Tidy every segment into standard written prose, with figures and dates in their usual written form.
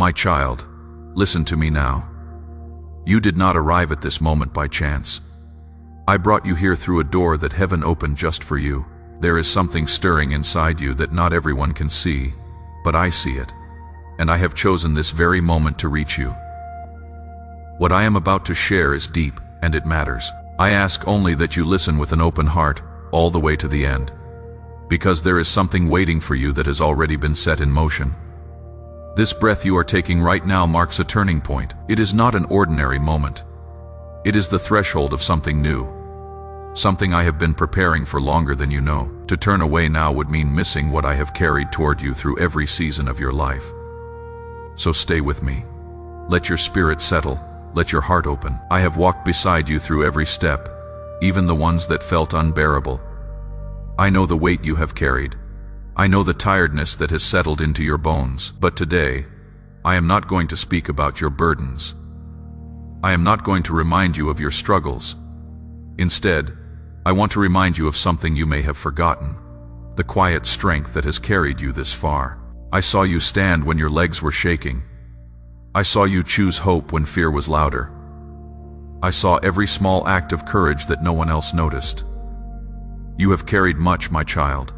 My child, listen to me now. You did not arrive at this moment by chance. I brought you here through a door that heaven opened just for you. There is something stirring inside you that not everyone can see, but I see it, and I have chosen this very moment to reach you. What I am about to share is deep, and it matters. I ask only that you listen with an open heart, all the way to the end, because there is something waiting for you that has already been set in motion. This breath you are taking right now marks a turning point. It is not an ordinary moment. It is the threshold of something new. Something I have been preparing for longer than you know. To turn away now would mean missing what I have carried toward you through every season of your life. So stay with me. Let your spirit settle. Let your heart open. I have walked beside you through every step, even the ones that felt unbearable. I know the weight you have carried. I know the tiredness that has settled into your bones. But today, I am not going to speak about your burdens. I am not going to remind you of your struggles. Instead, I want to remind you of something you may have forgotten, the quiet strength that has carried you this far. I saw you stand when your legs were shaking. I saw you choose hope when fear was louder. I saw every small act of courage that no one else noticed. You have carried much, my child,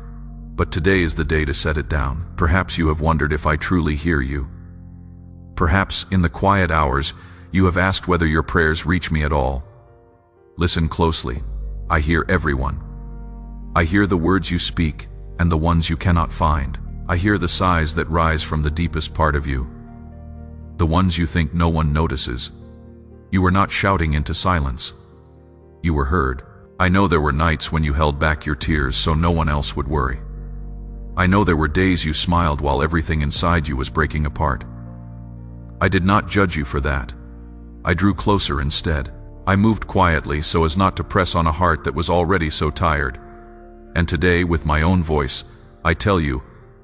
but today is the day to set it down. Perhaps you have wondered if I truly hear you. Perhaps, in the quiet hours, you have asked whether your prayers reach me at all. Listen closely. I hear everyone. I hear the words you speak and the ones you cannot find. I hear the sighs that rise from the deepest part of you, the ones you think no one notices. You were not shouting into silence. You were heard. I know there were nights when you held back your tears so no one else would worry. I know there were days you smiled while everything inside you was breaking apart. I did not judge you for that. I drew closer instead. I moved quietly so as not to press on a heart that was already so tired. And today, with my own voice, I tell you,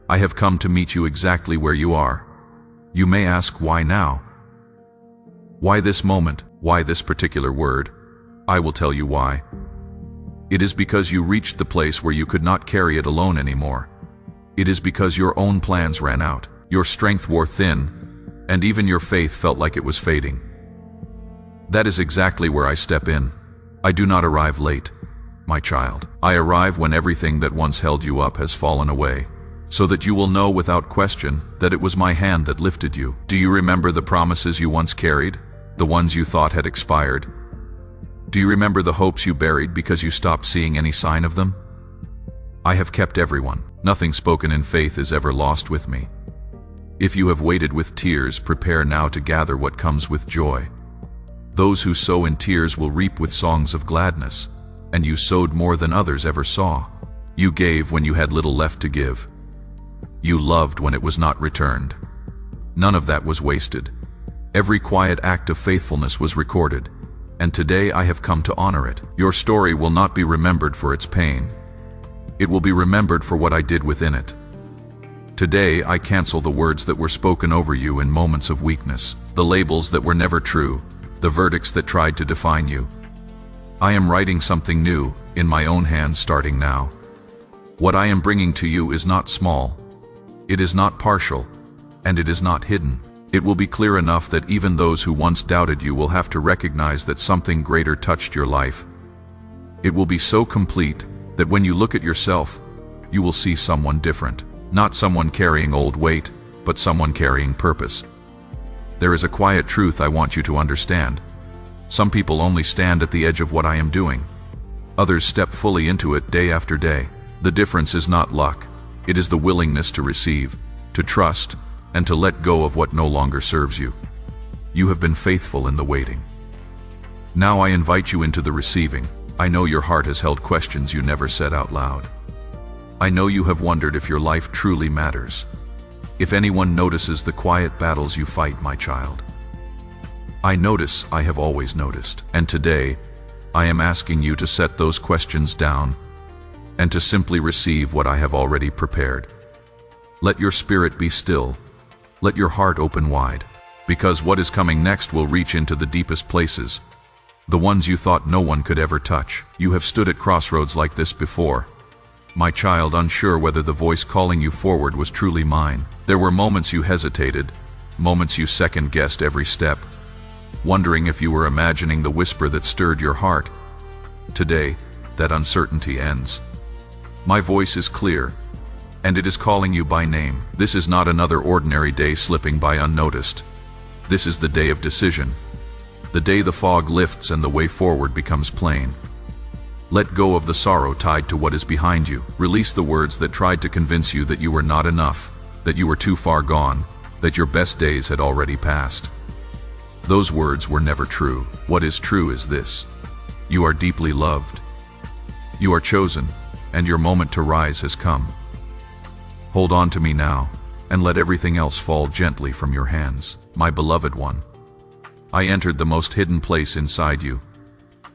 I have come to meet you exactly where you are. You may ask, why now? Why this moment? Why this particular word? I will tell you why. It is because you reached the place where you could not carry it alone anymore. It is because your own plans ran out, your strength wore thin, and even your faith felt like it was fading. That is exactly where I step in. I do not arrive late, my child. I arrive when everything that once held you up has fallen away, so that you will know without question that it was my hand that lifted you. Do you remember the promises you once carried, the ones you thought had expired? Do you remember the hopes you buried because you stopped seeing any sign of them? I have kept everyone. Nothing spoken in faith is ever lost with me. If you have waited with tears, prepare now to gather what comes with joy. Those who sow in tears will reap with songs of gladness, and you sowed more than others ever saw. You gave when you had little left to give. You loved when it was not returned. None of that was wasted. Every quiet act of faithfulness was recorded, and today I have come to honor it. Your story will not be remembered for its pain. It will be remembered for what I did within it. Today I cancel the words that were spoken over you in moments of weakness, the labels that were never true, the verdicts that tried to define you. I am writing something new, in my own hands starting now. What I am bringing to you is not small. It is not partial, and it is not hidden. It will be clear enough that even those who once doubted you will have to recognize that something greater touched your life. It will be so complete that when you look at yourself, you will see someone different. Not someone carrying old weight, but someone carrying purpose. There is a quiet truth I want you to understand. Some people only stand at the edge of what I am doing. Others step fully into it day after day. The difference is not luck. It is the willingness to receive, to trust, and to let go of what no longer serves you. You have been faithful in the waiting. Now I invite you into the receiving. I know your heart has held questions you never said out loud. I know you have wondered if your life truly matters. If anyone notices the quiet battles you fight, my child. I notice, I have always noticed. And today, I am asking you to set those questions down and to simply receive what I have already prepared. Let your spirit be still. Let your heart open wide. Because what is coming next will reach into the deepest places, the ones you thought no one could ever touch. You have stood at crossroads like this before, my child, unsure whether the voice calling you forward was truly mine. There were moments you hesitated, moments you second-guessed every step, wondering if you were imagining the whisper that stirred your heart. Today, that uncertainty ends. My voice is clear, and it is calling you by name. This is not another ordinary day slipping by unnoticed. This is the day of decision, the day the fog lifts and the way forward becomes plain. Let go of the sorrow tied to what is behind you. Release the words that tried to convince you that you were not enough, that you were too far gone, that your best days had already passed. Those words were never true. What is true is this: you are deeply loved. You are chosen, and your moment to rise has come. Hold on to me now, and let everything else fall gently from your hands. My beloved one, I entered the most hidden place inside you,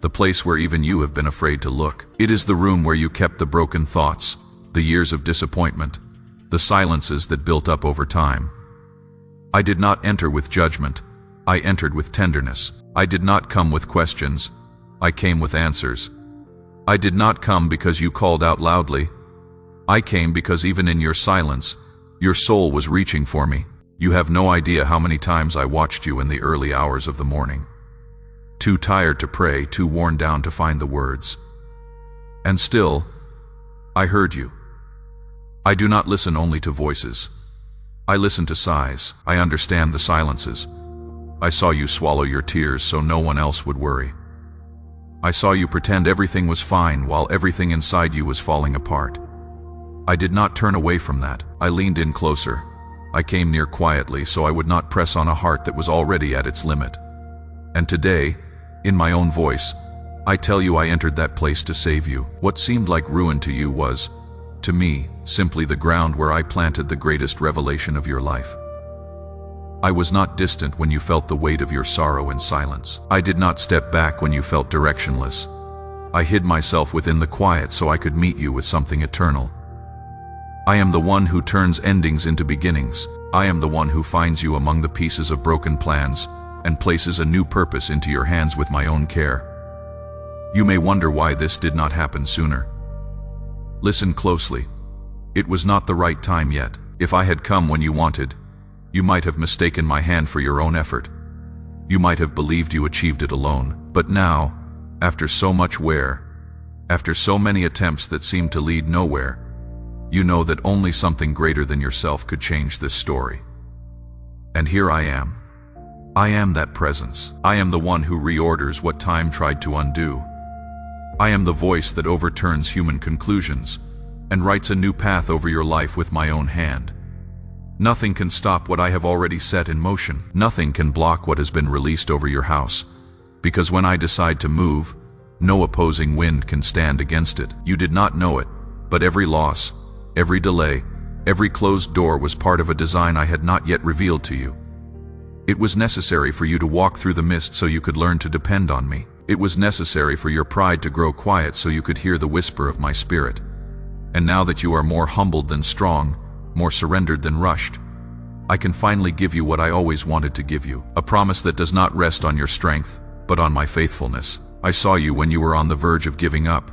the place where even you have been afraid to look. It is the room where you kept the broken thoughts, the years of disappointment, the silences that built up over time. I did not enter with judgment. I entered with tenderness. I did not come with questions. I came with answers. I did not come because you called out loudly. I came because even in your silence, your soul was reaching for me. You have no idea how many times I watched you in the early hours of the morning. Too tired to pray, too worn down to find the words. And still, I heard you. I do not listen only to voices. I listen to sighs. I understand the silences. I saw you swallow your tears so no one else would worry. I saw you pretend everything was fine while everything inside you was falling apart. I did not turn away from that. I leaned in closer. I came near quietly so I would not press on a heart that was already at its limit. And today, in my own voice, I tell you I entered that place to save you. What seemed like ruin to you was, to me, simply the ground where I planted the greatest revelation of your life. I was not distant when you felt the weight of your sorrow in silence. I did not step back when you felt directionless. I hid myself within the quiet so I could meet you with something eternal. I am the one who turns endings into beginnings. I am the one who finds you among the pieces of broken plans and places a new purpose into your hands with my own care. You may wonder why this did not happen sooner. Listen closely. It was not the right time yet. If I had come when you wanted, you might have mistaken my hand for your own effort. You might have believed you achieved it alone. But now, after so much wear, after so many attempts that seemed to lead nowhere, you know that only something greater than yourself could change this story. And here I am. I am that presence. I am the one who reorders what time tried to undo. I am the voice that overturns human conclusions and writes a new path over your life with my own hand. Nothing can stop what I have already set in motion. Nothing can block what has been released over your house, because when I decide to move, no opposing wind can stand against it. You did not know it, but every loss, every delay, every closed door was part of a design I had not yet revealed to you. It was necessary for you to walk through the mist so you could learn to depend on me. It was necessary for your pride to grow quiet so you could hear the whisper of my spirit. And now that you are more humbled than strong, more surrendered than rushed, I can finally give you what I always wanted to give you, a promise that does not rest on your strength, but on my faithfulness. I saw you when you were on the verge of giving up,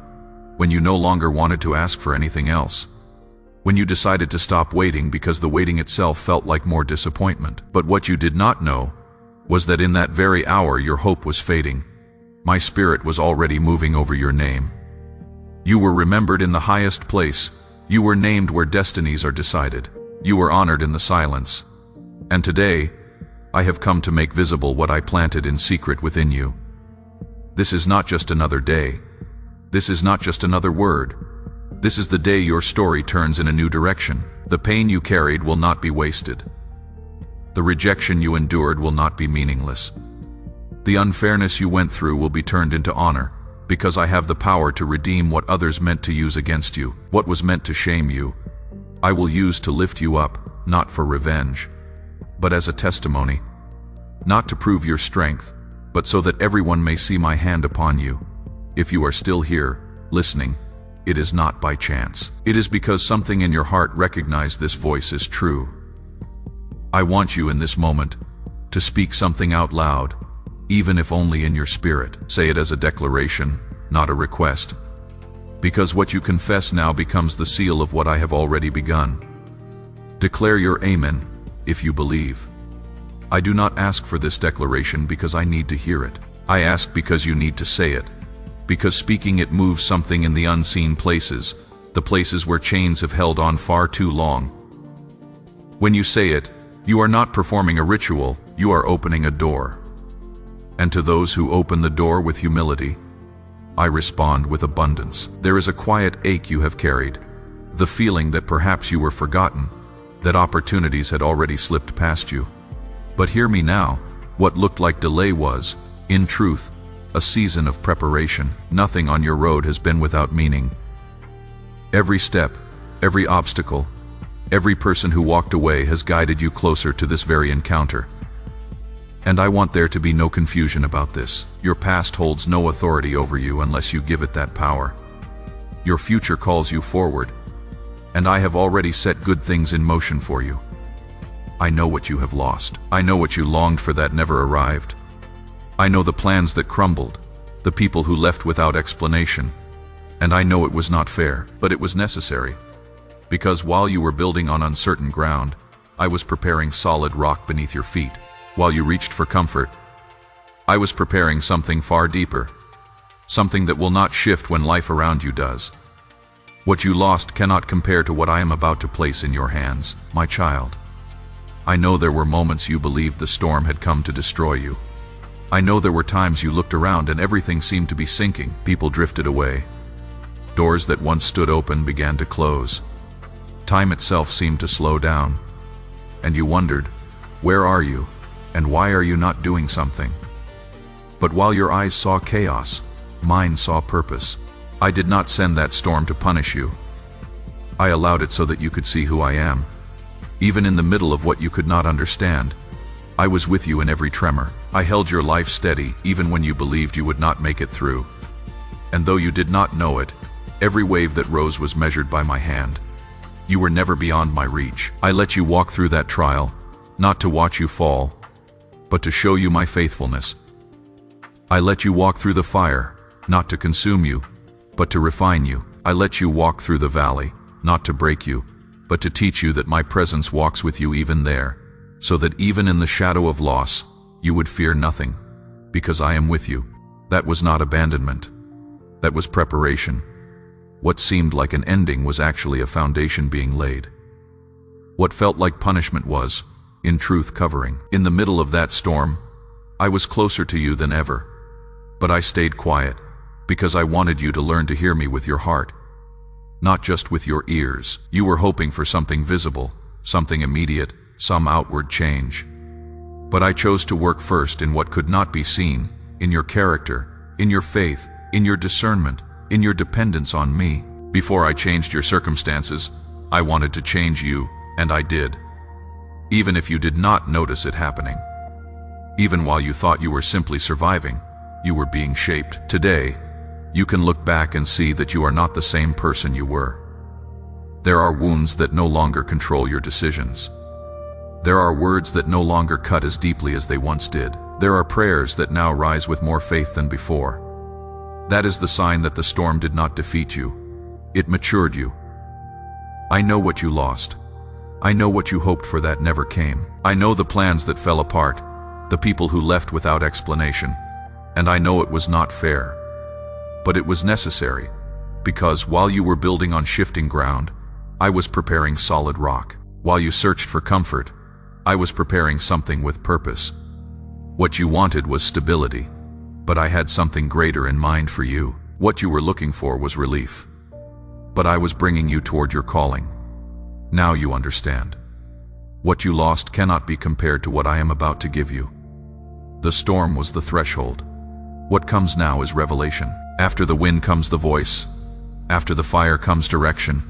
when you no longer wanted to ask for anything else, when you decided to stop waiting because the waiting itself felt like more disappointment. But what you did not know was that in that very hour your hope was fading. My spirit was already moving over your name. You were remembered in the highest place. You were named where destinies are decided. You were honored in the silence. And today, I have come to make visible what I planted in secret within you. This is not just another day. This is not just another word. This is the day your story turns in a new direction. The pain you carried will not be wasted. The rejection you endured will not be meaningless. The unfairness you went through will be turned into honor, because I have the power to redeem what others meant to use against you. What was meant to shame you, I will use to lift you up, not for revenge, but as a testimony, not to prove your strength, but so that everyone may see my hand upon you. If you are still here, listening, it is not by chance. It is because something in your heart recognized this voice as true. I want you in this moment to speak something out loud, even if only in your spirit. Say it as a declaration, not a request, because what you confess now becomes the seal of what I have already begun. Declare your amen if you believe. I do not ask for this declaration because I need to hear it. I ask because you need to say it. Because speaking it moves something in the unseen places, the places where chains have held on far too long. When you say it, you are not performing a ritual, you are opening a door. And to those who open the door with humility, I respond with abundance. There is a quiet ache you have carried, the feeling that perhaps you were forgotten, that opportunities had already slipped past you. But hear me now, what looked like delay was, in truth, a season of preparation. Nothing on your road has been without meaning. Every step, every obstacle, every person who walked away has guided you closer to this very encounter. And I want there to be no confusion about this. Your past holds no authority over you unless you give it that power. Your future calls you forward, and I have already set good things in motion for you. I know what you have lost. I know what you longed for that never arrived. I know the plans that crumbled, the people who left without explanation. And I know it was not fair, but it was necessary. Because while you were building on uncertain ground, I was preparing solid rock beneath your feet. While you reached for comfort, I was preparing something far deeper, something that will not shift when life around you does. What you lost cannot compare to what I am about to place in your hands, my child. I know there were moments you believed the storm had come to destroy you. I know there were times you looked around and everything seemed to be sinking. People drifted away. Doors that once stood open began to close. Time itself seemed to slow down. And you wondered, where are you? And why are you not doing something? But while your eyes saw chaos, mine saw purpose. I did not send that storm to punish you. I allowed it so that you could see who I am. Even in the middle of what you could not understand, I was with you in every tremor. I held your life steady even when you believed you would not make it through. And though you did not know it, every wave that rose was measured by my hand. You were never beyond my reach. I let you walk through that trial, not to watch you fall, but to show you my faithfulness. I let you walk through the fire, not to consume you, but to refine you. I let you walk through the valley, not to break you, but to teach you that my presence walks with you even there, so that even in the shadow of loss, you would fear nothing, because I am with you. That was not abandonment. That was preparation. What seemed like an ending was actually a foundation being laid. What felt like punishment was, in truth, covering. In the middle of that storm, I was closer to you than ever. But I stayed quiet, because I wanted you to learn to hear me with your heart, not just with your ears. You were hoping for something visible, something immediate, some outward change. But I chose to work first in what could not be seen, in your character, in your faith, in your discernment, in your dependence on me. Before I changed your circumstances, I wanted to change you, and I did. Even if you did not notice it happening. Even while you thought you were simply surviving, you were being shaped. Today, you can look back and see that you are not the same person you were. There are wounds that no longer control your decisions. There are words that no longer cut as deeply as they once did. There are prayers that now rise with more faith than before. That is the sign that the storm did not defeat you. It matured you. I know what you lost. I know what you hoped for that never came. I know the plans that fell apart, the people who left without explanation. And I know it was not fair. But it was necessary, because while you were building on shifting ground, I was preparing solid rock. While you searched for comfort, I was preparing something with purpose. What you wanted was stability, but I had something greater in mind for you. What you were looking for was relief, but I was bringing you toward your calling. Now you understand. What you lost cannot be compared to what I am about to give you. The storm was the threshold. What comes now is revelation. After the wind comes the voice. After the fire comes direction.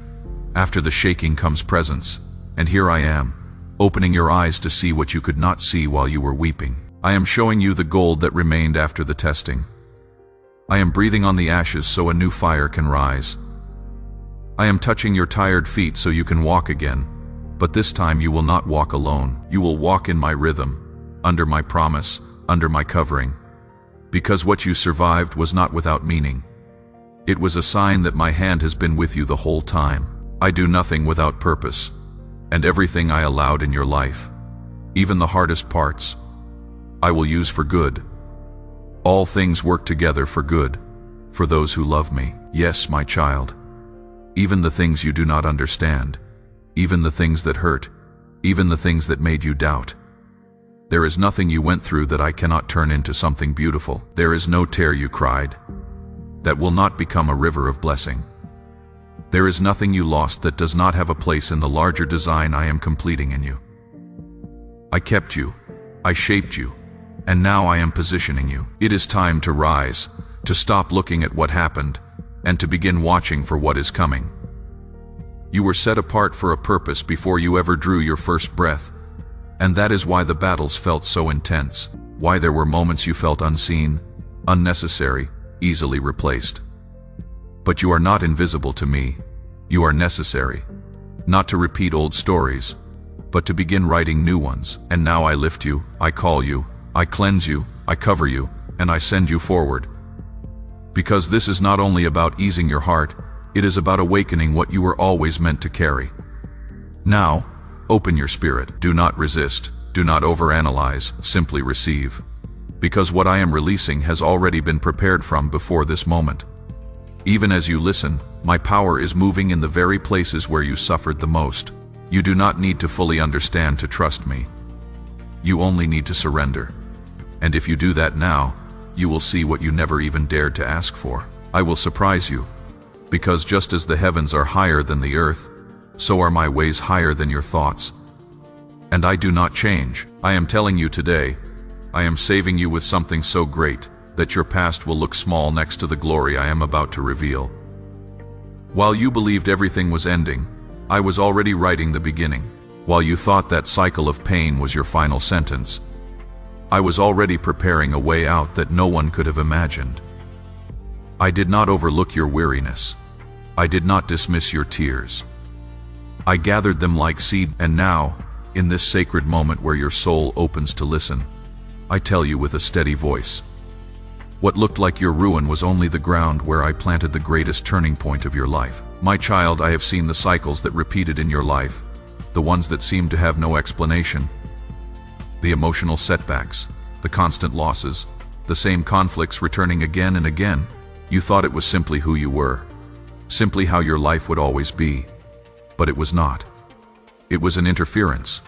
After the shaking comes presence. And here I am, opening your eyes to see what you could not see while you were weeping. I am showing you the gold that remained after the testing. I am breathing on the ashes so a new fire can rise. I am touching your tired feet so you can walk again, but this time you will not walk alone. You will walk in my rhythm, under my promise, under my covering. Because what you survived was not without meaning. It was a sign that my hand has been with you the whole time. I do nothing without purpose, and everything I allowed in your life, Even the hardest parts, I will use for good. All things work together for good, for those who love me. Yes, my child. Even the things you do not understand, even the things that hurt, even the things that made you doubt. There is nothing you went through that I cannot turn into something beautiful. There is no tear you cried that will not become a river of blessing. There is nothing you lost that does not have a place in the larger design I am completing in you. I kept you, I shaped you, and now I am positioning you. It is time to rise, to stop looking at what happened, and to begin watching for what is coming. You were set apart for a purpose before you ever drew your first breath, and that is why the battles felt so intense, why there were moments you felt unseen, unnecessary, easily replaced. But you are not invisible to me. You are necessary, not to repeat old stories, but to begin writing new ones. And now I lift you, I call you, I cleanse you, I cover you, and I send you forward. Because this is not only about easing your heart, it is about awakening what you were always meant to carry. Now, open your spirit. Do not resist, do not overanalyze, simply receive. Because what I am releasing has already been prepared from before this moment. Even as you listen, my power is moving in the very places where you suffered the most. You do not need to fully understand to trust me. You only need to surrender. And if you do that now, you will see what you never even dared to ask for. I will surprise you, because just as the heavens are higher than the earth, so are my ways higher than your thoughts. And I do not change. I am telling you today, I am saving you with something so great that your past will look small next to the glory I am about to reveal. While you believed everything was ending, I was already writing the beginning. While you thought that cycle of pain was your final sentence, I was already preparing a way out that no one could have imagined. I did not overlook your weariness. I did not dismiss your tears. I gathered them like seed, and now, in this sacred moment where your soul opens to listen, I tell you with a steady voice, what looked like your ruin was only the ground where I planted the greatest turning point of your life. My child, I have seen the cycles that repeated in your life, the ones that seemed to have no explanation, the emotional setbacks, the constant losses, the same conflicts returning again and again. You thought it was simply who you were, simply how your life would always be, but it was not. It was an interference,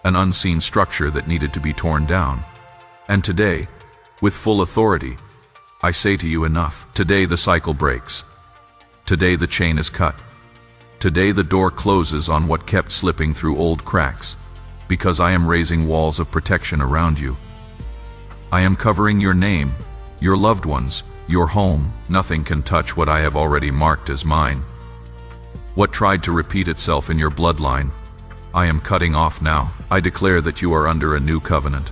an unseen structure that needed to be torn down. And today, with full authority, I say to you, enough. Today the cycle breaks. Today the chain is cut. Today the door closes on what kept slipping through old cracks, because I am raising walls of protection around you. I am covering your name, your loved ones, your home. Nothing can touch what I have already marked as mine. What tried to repeat itself in your bloodline, I am cutting off now. I declare that you are under a new covenant,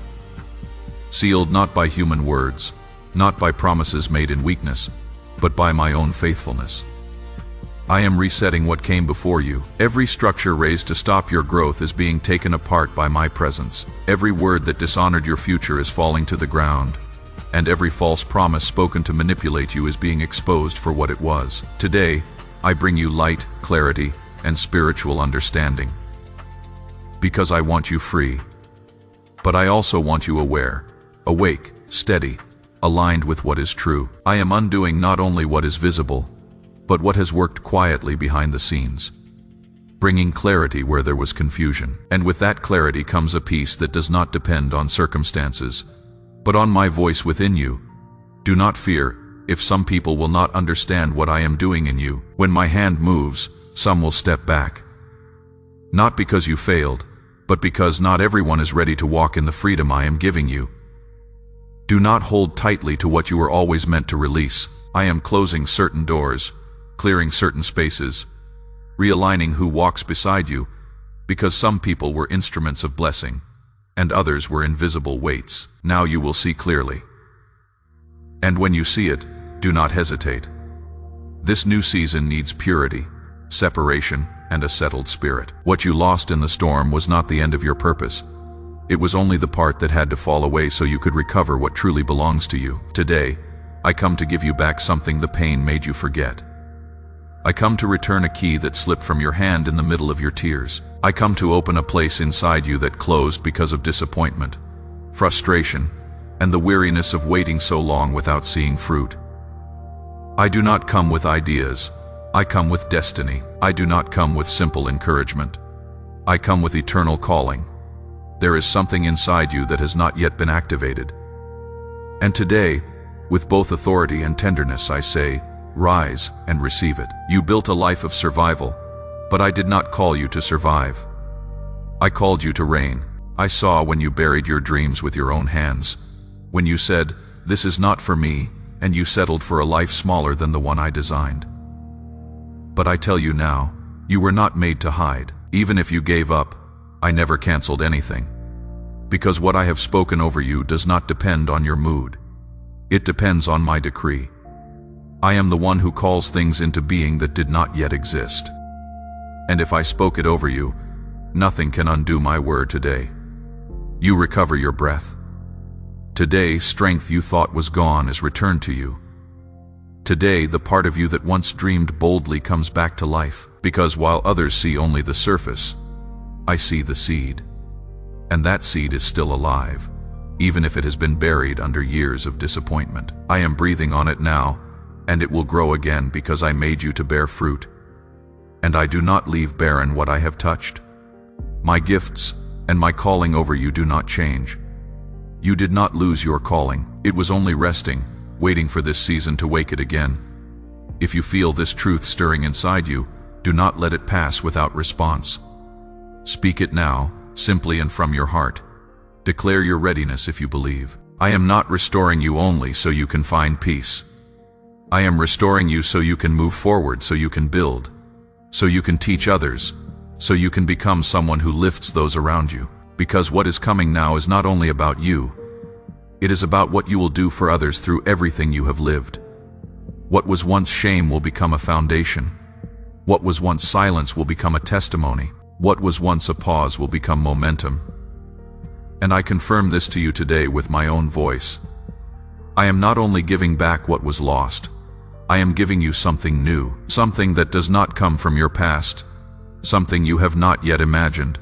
sealed not by human words, not by promises made in weakness, but by my own faithfulness. I am resetting what came before you. Every structure raised to stop your growth is being taken apart by my presence. Every word that dishonored your future is falling to the ground, and every false promise spoken to manipulate you is being exposed for what it was. Today, I bring you light, clarity, and spiritual understanding. Because I want you free. But I also want you aware, awake, steady, aligned with what is true. I am undoing not only what is visible, but what has worked quietly behind the scenes, bringing clarity where there was confusion. And with that clarity comes a peace that does not depend on circumstances, but on my voice within you. Do not fear if some people will not understand what I am doing in you. When my hand moves, some will step back. Not because you failed, but because not everyone is ready to walk in the freedom I am giving you. Do not hold tightly to what you were always meant to release. I am closing certain doors, clearing certain spaces, realigning who walks beside you, because some people were instruments of blessing, and others were invisible weights. Now you will see clearly. And when you see it, do not hesitate. This new season needs purity, separation, and a settled spirit. What you lost in the storm was not the end of your purpose. It was only the part that had to fall away so you could recover what truly belongs to you. Today, I come to give you back something the pain made you forget. I come to return a key that slipped from your hand in the middle of your tears. I come to open a place inside you that closed because of disappointment, frustration, and the weariness of waiting so long without seeing fruit. I do not come with ideas. I come with destiny. I do not come with simple encouragement. I come with eternal calling. There is something inside you that has not yet been activated. And today, with both authority and tenderness, I say, rise and receive it. You built a life of survival, but I did not call you to survive. I called you to reign. I saw when you buried your dreams with your own hands, when you said, "This is not for me," and you settled for a life smaller than the one I designed. But I tell you now, you were not made to hide. Even if you gave up, I never canceled anything. Because what I have spoken over you does not depend on your mood. It depends on my decree. I am the one who calls things into being that did not yet exist. And if I spoke it over you, nothing can undo my word today. You recover your breath. Today, strength you thought was gone is returned to you. Today, the part of you that once dreamed boldly comes back to life, because while others see only the surface, I see the seed. And that seed is still alive, even if it has been buried under years of disappointment. I am breathing on it now, and it will grow again because I made you to bear fruit. And I do not leave barren what I have touched. My gifts and my calling over you do not change. You did not lose your calling. It was only resting, waiting for this season to wake it again. If you feel this truth stirring inside you, do not let it pass without response. Speak it now, simply and from your heart. Declare your readiness if you believe. I am not restoring you only so you can find peace. I am restoring you so you can move forward, so you can build, so you can teach others, so you can become someone who lifts those around you. Because what is coming now is not only about you, it is about what you will do for others through everything you have lived. What was once shame will become a foundation. What was once silence will become a testimony. What was once a pause will become momentum. And I confirm this to you today with my own voice. I am not only giving back what was lost, I am giving you something new, something that does not come from your past, something you have not yet imagined.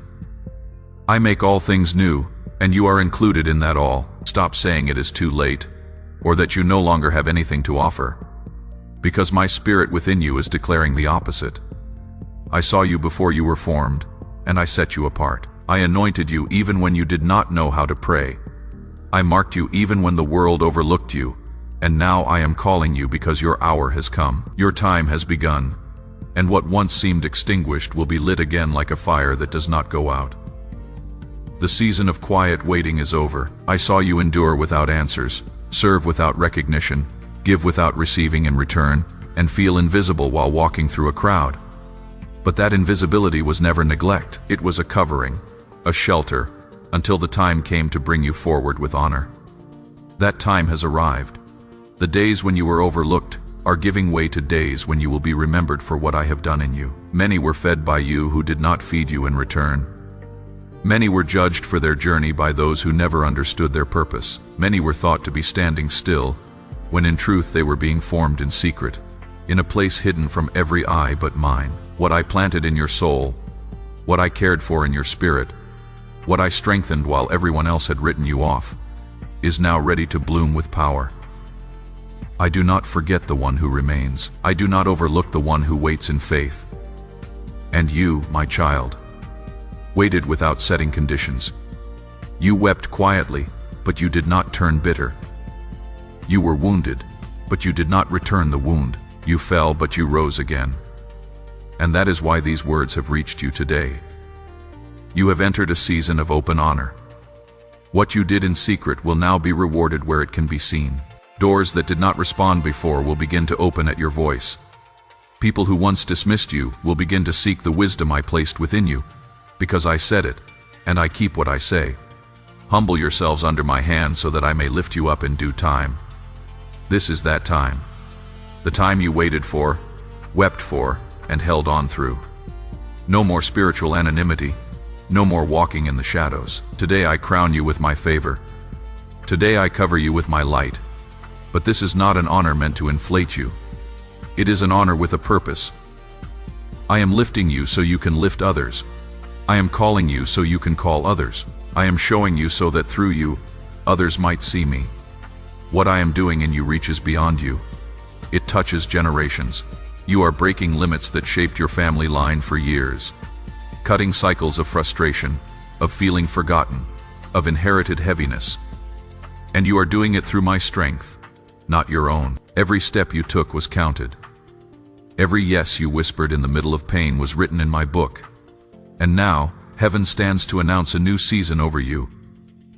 I make all things new, and you are included in that all. Stop saying it is too late, or that you no longer have anything to offer, because my spirit within you is declaring the opposite. I saw you before you were formed, and I set you apart. I anointed you even when you did not know how to pray. I marked you even when the world overlooked you, and now I am calling you because your hour has come. Your time has begun, and what once seemed extinguished will be lit again like a fire that does not go out. The season of quiet waiting is over. I saw you endure without answers, serve without recognition, give without receiving in return, and feel invisible while walking through a crowd. But that invisibility was never neglect. It was a covering, a shelter, until the time came to bring you forward with honor. That time has arrived. The days when you were overlooked are giving way to days when you will be remembered for what I have done in you. Many were fed by you who did not feed you in return. Many were judged for their journey by those who never understood their purpose. Many were thought to be standing still, when in truth they were being formed in secret, in a place hidden from every eye but mine. What I planted in your soul, what I cared for in your spirit, what I strengthened while everyone else had written you off, is now ready to bloom with power. I do not forget the one who remains. I do not overlook the one who waits in faith. And you, my child, waited without setting conditions. You wept quietly, but you did not turn bitter. You were wounded, but you did not return the wound. You fell, but you rose again. And that is why these words have reached you today. You have entered a season of open honor. What you did in secret will now be rewarded where it can be seen. Doors that did not respond before will begin to open at your voice. People who once dismissed you will begin to seek the wisdom I placed within you, because I said it, and I keep what I say. Humble yourselves under my hand so that I may lift you up in due time. This is that time. The time you waited for, wept for, and held on through. No more spiritual anonymity. No more walking in the shadows. Today I crown you with my favor. Today I cover you with my light. But this is not an honor meant to inflate you. It is an honor with a purpose. I am lifting you so you can lift others. I am calling you so you can call others. I am showing you so that through you, others might see me. What I am doing in you reaches beyond you. It touches generations. You are breaking limits that shaped your family line for years, cutting cycles of frustration, of feeling forgotten, of inherited heaviness. And you are doing it through my strength, not your own. Every step you took was counted. Every yes you whispered in the middle of pain was written in my book. And now, heaven stands to announce a new season over you.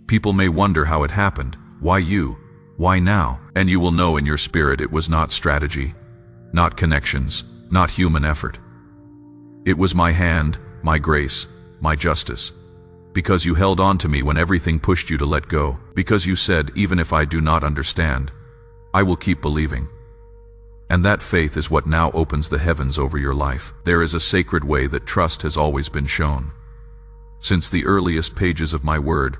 People may wonder how it happened. Why you? Why now? And you will know in your spirit it was not strategy, not connections, not human effort. It was my hand, my grace, my justice. Because you held on to me when everything pushed you to let go. Because you said, even if I do not understand, I will keep believing. And that faith is what now opens the heavens over your life. There is a sacred way that trust has always been shown. Since the earliest pages of my word,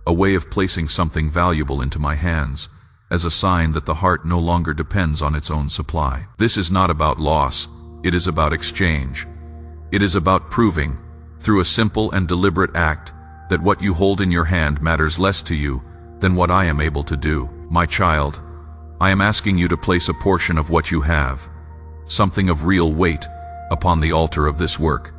a way of placing something valuable into my hands, as a sign that the heart no longer depends on its own supply. This is not about loss, it is about exchange. It is about proving, through a simple and deliberate act, that what you hold in your hand matters less to you than what I am able to do. My child, I am asking you to place a portion of what you have, something of real weight, upon the altar of this work.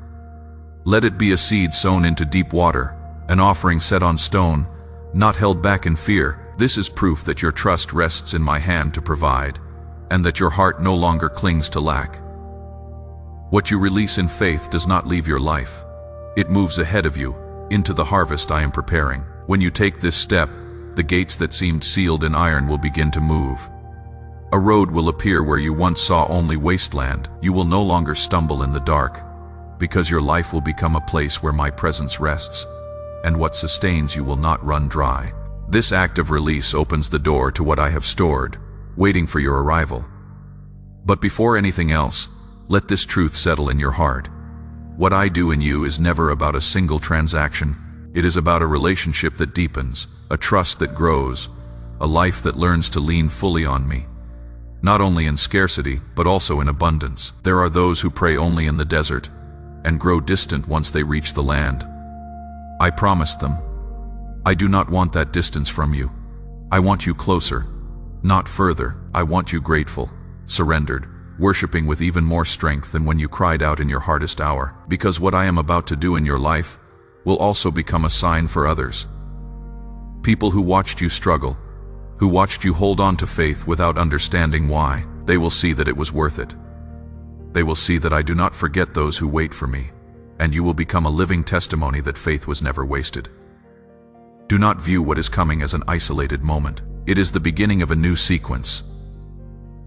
Let it be a seed sown into deep water, an offering set on stone, not held back in fear. This is proof that your trust rests in my hand to provide, and that your heart no longer clings to lack. What you release in faith does not leave your life. It moves ahead of you, into the harvest I am preparing. When you take this step, the gates that seemed sealed in iron will begin to move. A road will appear where you once saw only wasteland. You will no longer stumble in the dark, because your life will become a place where my presence rests, and what sustains you will not run dry. This act of release opens the door to what I have stored, waiting for your arrival. But before anything else, let this truth settle in your heart. What I do in you is never about a single transaction. It is about a relationship that deepens, a trust that grows, a life that learns to lean fully on me. Not only in scarcity, but also in abundance. There are those who pray only in the desert, and grow distant once they reach the land. I promised them, I do not want that distance from you. I want you closer, not further. I want you grateful, surrendered, worshiping with even more strength than when you cried out in your hardest hour. Because what I am about to do in your life will also become a sign for others. People who watched you struggle, who watched you hold on to faith without understanding why, they will see that it was worth it. They will see that I do not forget those who wait for me, and you will become a living testimony that faith was never wasted. Do not view what is coming as an isolated moment. It is the beginning of a new sequence.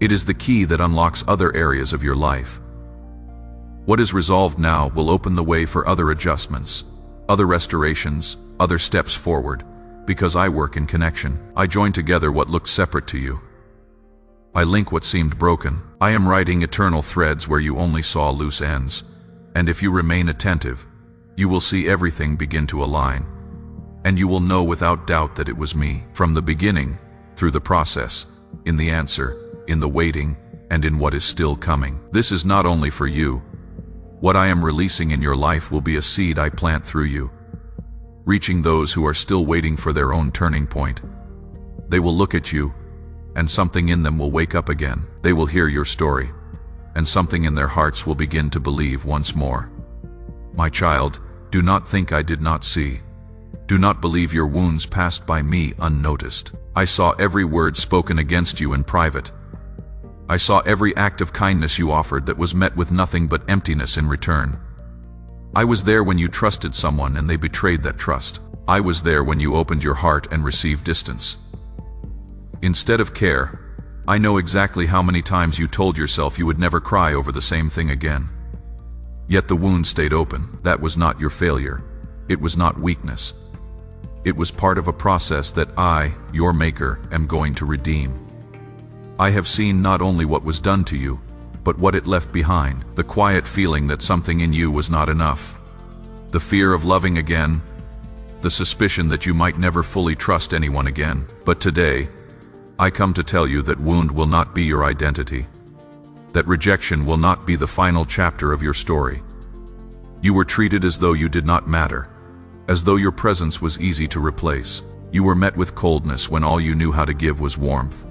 It is the key that unlocks other areas of your life. What is resolved now will open the way for other adjustments, other restorations, other steps forward. Because I work in connection, I join together what looked separate to you. I link what seemed broken. I am writing eternal threads where you only saw loose ends. And if you remain attentive, you will see everything begin to align. And you will know without doubt that it was me. From the beginning, through the process, in the answer, in the waiting, and in what is still coming. This is not only for you. What I am releasing in your life will be a seed I plant through you, reaching those who are still waiting for their own turning point. They will look at you, and something in them will wake up again. They will hear your story, and something in their hearts will begin to believe once more. My child, do not think I did not see. Do not believe your wounds passed by me unnoticed. I saw every word spoken against you in private. I saw every act of kindness you offered that was met with nothing but emptiness in return. I was there when you trusted someone and they betrayed that trust. I was there when you opened your heart and received distance. Instead of care, I know exactly how many times you told yourself you would never cry over the same thing again. Yet the wound stayed open. That was not your failure. It was not weakness. It was part of a process that I, your maker, am going to redeem. I have seen not only what was done to you, but what it left behind. The quiet feeling that something in you was not enough. The fear of loving again. The suspicion that you might never fully trust anyone again. But today, I come to tell you that wound will not be your identity. That rejection will not be the final chapter of your story. You were treated as though you did not matter, as though your presence was easy to replace. You were met with coldness when all you knew how to give was warmth.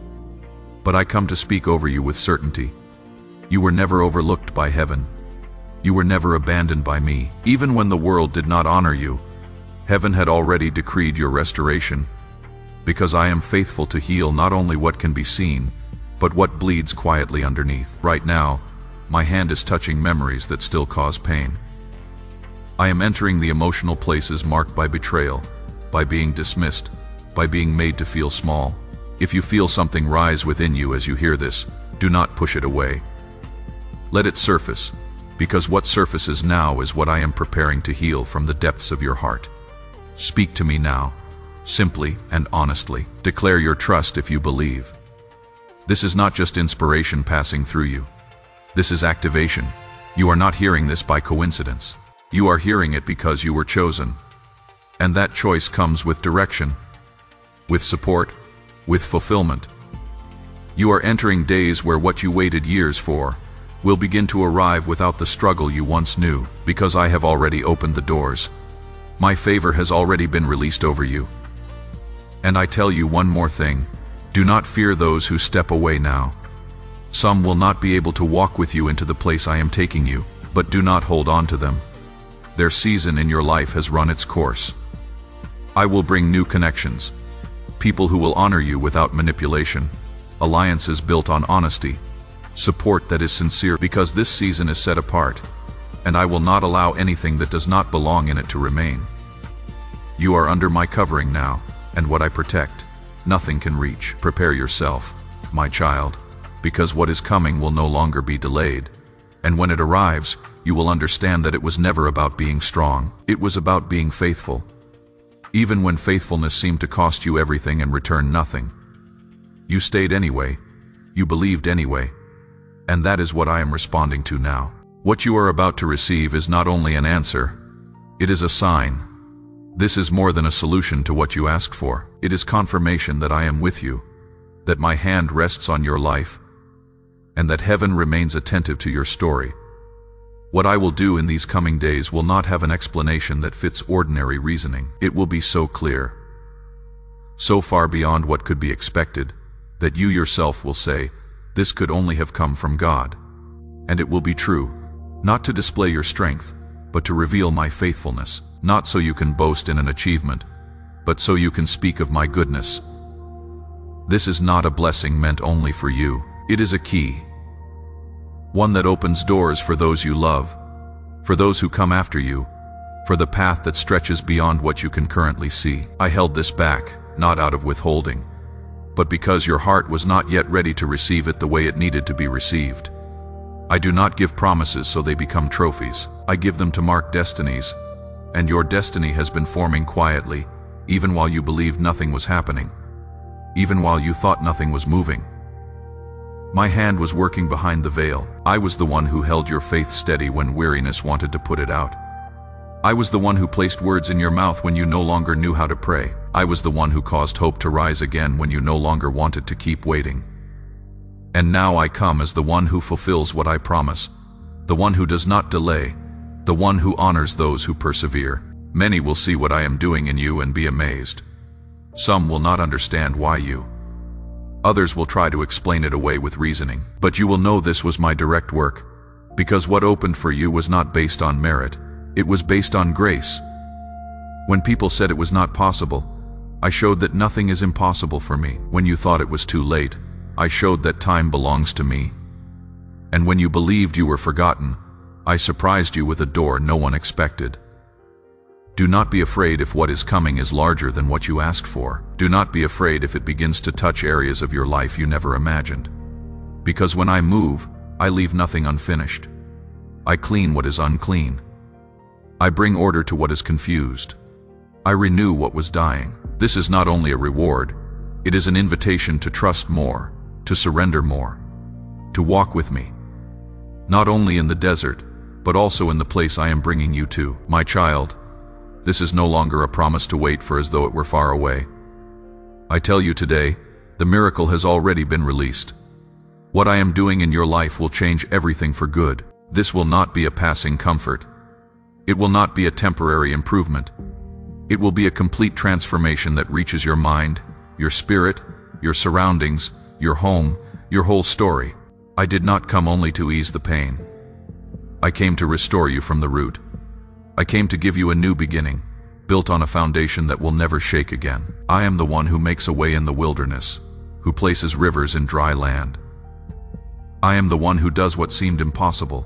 But I come to speak over you with certainty. You were never overlooked by heaven. You were never abandoned by me. Even when the world did not honor you, heaven had already decreed your restoration, because I am faithful to heal not only what can be seen, but what bleeds quietly underneath. Right now, my hand is touching memories that still cause pain. I am entering the emotional places marked by betrayal, by being dismissed, by being made to feel small. If you feel something rise within you as you hear this, do not push it away. Let it surface, because what surfaces now is what I am preparing to heal from the depths of your heart. Speak to me now, simply and honestly. Declare your trust if you believe. This is not just inspiration passing through you. This is activation. You are not hearing this by coincidence. You are hearing it because you were chosen. And that choice comes with direction, with support, with fulfillment. You are entering days where what you waited years for will begin to arrive without the struggle you once knew, because I have already opened the doors. My favor has already been released over you. And I tell you one more thing, do not fear those who step away now. Some will not be able to walk with you into the place I am taking you, but do not hold on to them. Their season in your life has run its course. I will bring new connections, people who will honor you without manipulation, alliances built on honesty, support that is sincere, because this season is set apart, and I will not allow anything that does not belong in it to remain. You are under my covering now, and what I protect, nothing can reach. Prepare yourself, my child, because what is coming will no longer be delayed, and when it arrives, you will understand that it was never about being strong. It was about being faithful. Even when faithfulness seemed to cost you everything and return nothing, you stayed anyway, you believed anyway. And that is what I am responding to now. What you are about to receive is not only an answer, it is a sign. This is more than a solution to what you asked for. It is confirmation that I am with you, that my hand rests on your life, and that heaven remains attentive to your story. What I will do in these coming days will not have an explanation that fits ordinary reasoning. It will be so clear, so far beyond what could be expected, that you yourself will say, this could only have come from God. And it will be true, not to display your strength, but to reveal my faithfulness, not so you can boast in an achievement, but so you can speak of my goodness. This is not a blessing meant only for you. It is a key, one that opens doors for those you love, for those who come after you, for the path that stretches beyond what you can currently see. I held this back, not out of withholding, but because your heart was not yet ready to receive it the way it needed to be received. I do not give promises so they become trophies. I give them to mark destinies, and your destiny has been forming quietly, even while you believed nothing was happening, even while you thought nothing was moving. My hand was working behind the veil. I was the one who held your faith steady when weariness wanted to put it out. I was the one who placed words in your mouth when you no longer knew how to pray. I was the one who caused hope to rise again when you no longer wanted to keep waiting. And now I come as the one who fulfills what I promise, the one who does not delay, the one who honors those who persevere. Many will see what I am doing in you and be amazed. Some will not understand why you. Others will try to explain it away with reasoning. But you will know this was my direct work, because what opened for you was not based on merit. It was based on grace. When people said it was not possible, I showed that nothing is impossible for me. When you thought it was too late, I showed that time belongs to me. And when you believed you were forgotten, I surprised you with a door no one expected. Do not be afraid if what is coming is larger than what you asked for. Do not be afraid if it begins to touch areas of your life you never imagined. Because when I move, I leave nothing unfinished. I clean what is unclean. I bring order to what is confused. I renew what was dying. This is not only a reward, it is an invitation to trust more, to surrender more, to walk with me. Not only in the desert, but also in the place I am bringing you to. My child, this is no longer a promise to wait for as though it were far away. I tell you today, the miracle has already been released. What I am doing in your life will change everything for good. This will not be a passing comfort. It will not be a temporary improvement. It will be a complete transformation that reaches your mind, your spirit, your surroundings, your home, your whole story. I did not come only to ease the pain. I came to restore you from the root. I came to give you a new beginning, built on a foundation that will never shake again. I am the one who makes a way in the wilderness, who places rivers in dry land. I am the one who does what seemed impossible,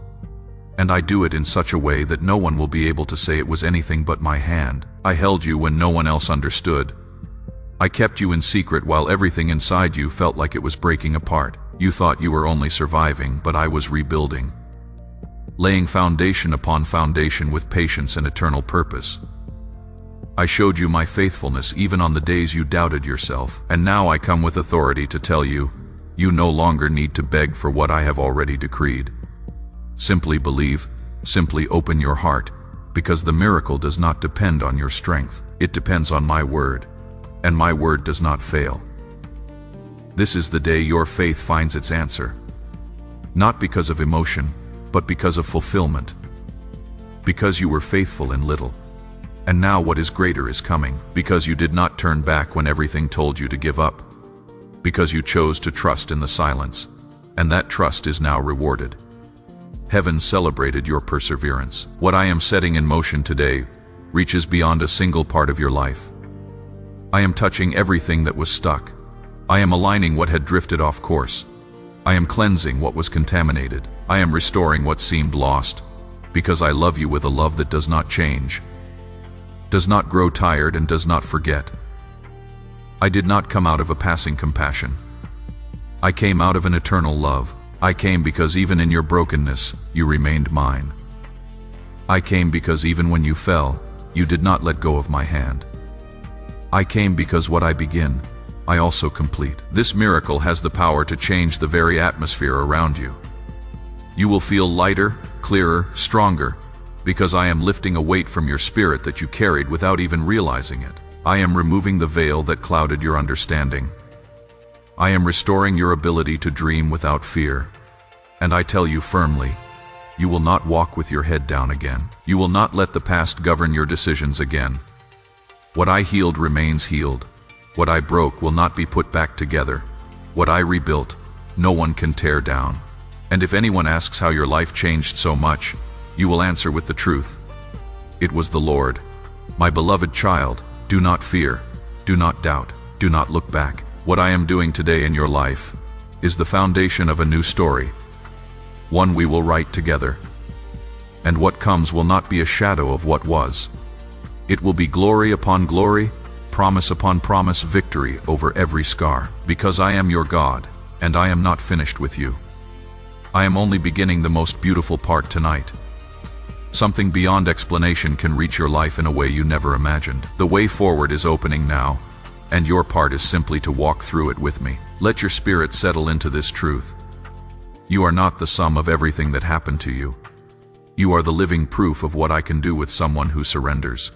and I do it in such a way that no one will be able to say it was anything but my hand. I held you when no one else understood. I kept you in secret while everything inside you felt like it was breaking apart. You thought you were only surviving, but I was rebuilding, laying foundation upon foundation with patience and eternal purpose. I showed you my faithfulness even on the days you doubted yourself, and now I come with authority to tell you, you no longer need to beg for what I have already decreed. Simply believe, simply open your heart, because the miracle does not depend on your strength. It depends on my word, and my word does not fail. This is the day your faith finds its answer, not because of emotion, but because of fulfillment. Because you were faithful in little, and now what is greater is coming. Because you did not turn back when everything told you to give up. Because you chose to trust in the silence, and that trust is now rewarded. Heaven celebrated your perseverance. What I am setting in motion today reaches beyond a single part of your life. I am touching everything that was stuck. I am aligning what had drifted off course. I am cleansing what was contaminated. I am restoring what seemed lost, because I love you with a love that does not change, does not grow tired, and does not forget. I did not come out of a passing compassion. I came out of an eternal love. I came because even in your brokenness, you remained mine. I came because even when you fell, you did not let go of my hand. I came because what I begin, I also complete. This miracle has the power to change the very atmosphere around you. You will feel lighter, clearer, stronger, because I am lifting a weight from your spirit that you carried without even realizing it. I am removing the veil that clouded your understanding. I am restoring your ability to dream without fear. And I tell you firmly, you will not walk with your head down again. You will not let the past govern your decisions again. What I healed remains healed. What I broke will not be put back together. What I rebuilt, no one can tear down. And if anyone asks how your life changed so much, you will answer with the truth. It was the Lord. My beloved child, do not fear, do not doubt, do not look back. What I am doing today in your life is the foundation of a new story, one we will write together. And what comes will not be a shadow of what was. It will be glory upon glory, promise upon promise, victory over every scar. Because I am your God, and I am not finished with you. I am only beginning the most beautiful part tonight. Something beyond explanation can reach your life in a way you never imagined. The way forward is opening now, and your part is simply to walk through it with me. Let your spirit settle into this truth. You are not the sum of everything that happened to you. You are the living proof of what I can do with someone who surrenders.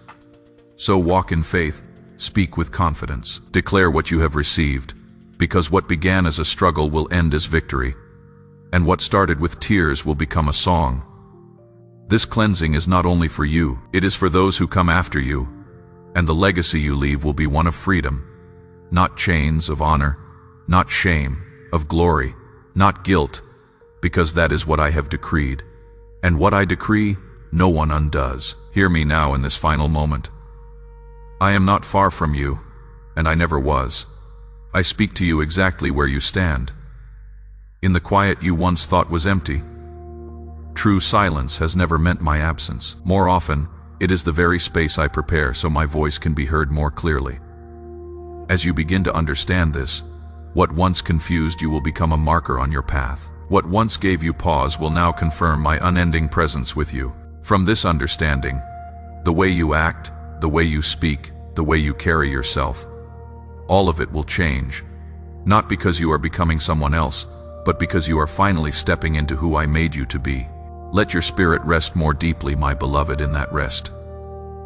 So walk in faith, speak with confidence, declare what you have received, because what began as a struggle will end as victory, and what started with tears will become a song. This cleansing is not only for you, it is for those who come after you, and the legacy you leave will be one of freedom, not chains, of honor, not shame, of glory, not guilt, because that is what I have decreed. And what I decree, no one undoes. Hear me now in this final moment. I am not far from you, and I never was. I speak to you exactly where you stand. In the quiet you once thought was empty. True silence has never meant my absence. More often, it is the very space I prepare so my voice can be heard more clearly. As you begin to understand this, what once confused you will become a marker on your path. What once gave you pause will now confirm my unending presence with you. From this understanding, the way you act, the way you speak, the way you carry yourself, all of it will change. Not because you are becoming someone else, but because you are finally stepping into who I made you to be. Let your spirit rest more deeply, my beloved, in that rest.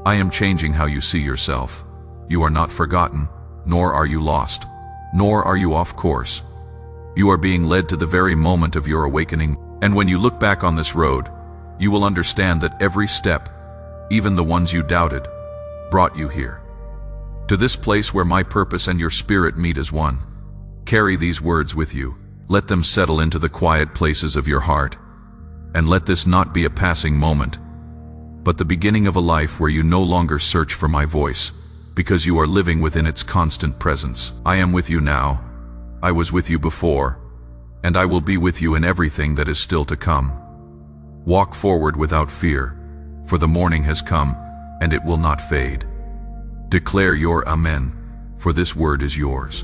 I am changing how you see yourself. You are not forgotten, nor are you lost, nor are you off course. You are being led to the very moment of your awakening, and when you look back on this road, you will understand that every step, even the ones you doubted, brought you here. To this place where my purpose and your spirit meet as one. Carry these words with you. Let them settle into the quiet places of your heart. And let this not be a passing moment, but the beginning of a life where you no longer search for my voice, because you are living within its constant presence. I am with you now. I was with you before, and I will be with you in everything that is still to come. Walk forward without fear, for the morning has come, and it will not fade. Declare your Amen, for this word is yours.